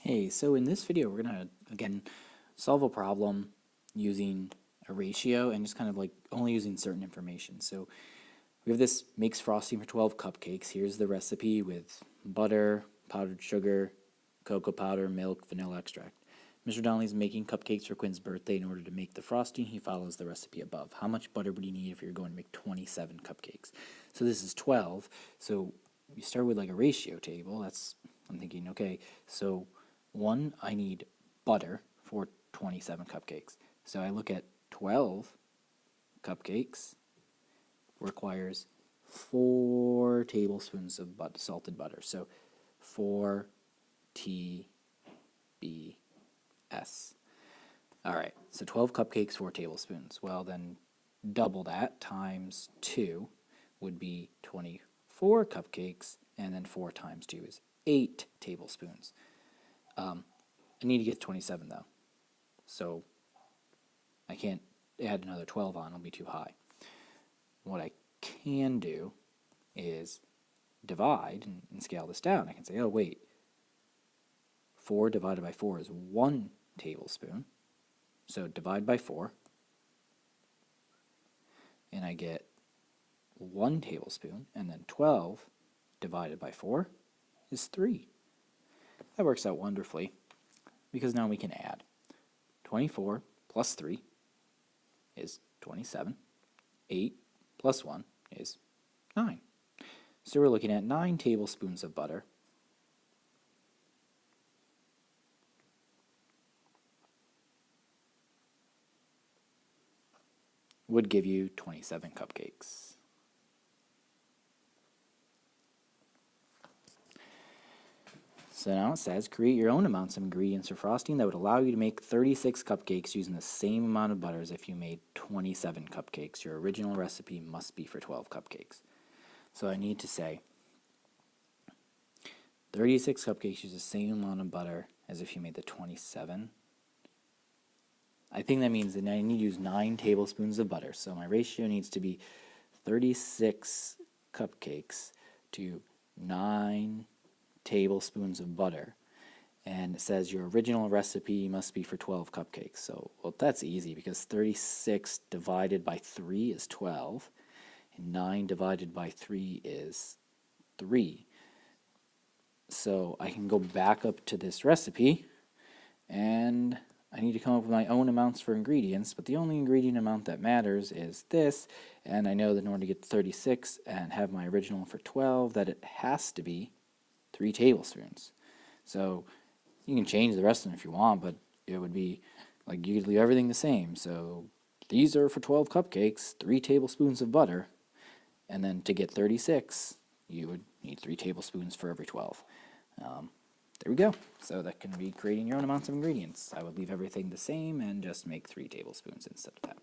Hey, so in this video we're gonna again solve a problem using a ratio and just kind of like only using certain information. So we have this makes frosting for 12 cupcakes. Here's the recipe with butter, powdered sugar, cocoa powder, milk, vanilla extract. Mr. Donnelly's making cupcakes for Quinn's birthday. In order to make the frosting, he follows the recipe above. How much butter would you need if you're going to make 27 cupcakes? So this is 12. So you start with like a ratio table. I'm thinking, okay, so one, I need butter for 27 cupcakes. So I look at 12 cupcakes requires 4 tablespoons of salted butter. So 4 TBS. All right, so 12 cupcakes, 4 tablespoons. Well, then double that times 2 would be 24 cupcakes, and then 4 times 2 is 8 tablespoons. I need to get 27 though, so I can't add another 12 on, it'll be too high. What I can do is divide and scale this down. I can say, oh wait, 4 divided by 4 is 1 tablespoon, so divide by 4, and I get 1 tablespoon, and then 12 divided by 4 is 3. That works out wonderfully, because now we can add. 24 plus 3 is 27. 8 plus 1 is 9. So we're looking at 9 tablespoons of butter. Would give you 27 cupcakes. So now it says, create your own amounts of ingredients for frosting that would allow you to make 36 cupcakes using the same amount of butter as if you made 27 cupcakes. Your original recipe must be for 12 cupcakes. So I need to say 36 cupcakes use the same amount of butter as if you made the 27. I think that means that I need to use 9 tablespoons of butter. So my ratio needs to be 36 cupcakes to 9 tablespoons of butter, and it says your original recipe must be for 12 cupcakes. So, well, that's easy because 36 divided by 3 is 12, and 9 divided by 3 is 3. So I can go back up to this recipe, and I need to come up with my own amounts for ingredients, but the only ingredient amount that matters is this, and I know that in order to get 36 and have my original for 12, that it has to be 3 tablespoons. So you can change the rest of them if you want, but it would be like you could leave everything the same. So these are for 12 cupcakes, 3 tablespoons of butter, and then to get 36, you would need 3 tablespoons for every 12. There we go. So that can be creating your own amounts of ingredients. I would leave everything the same and just make 3 tablespoons instead of that.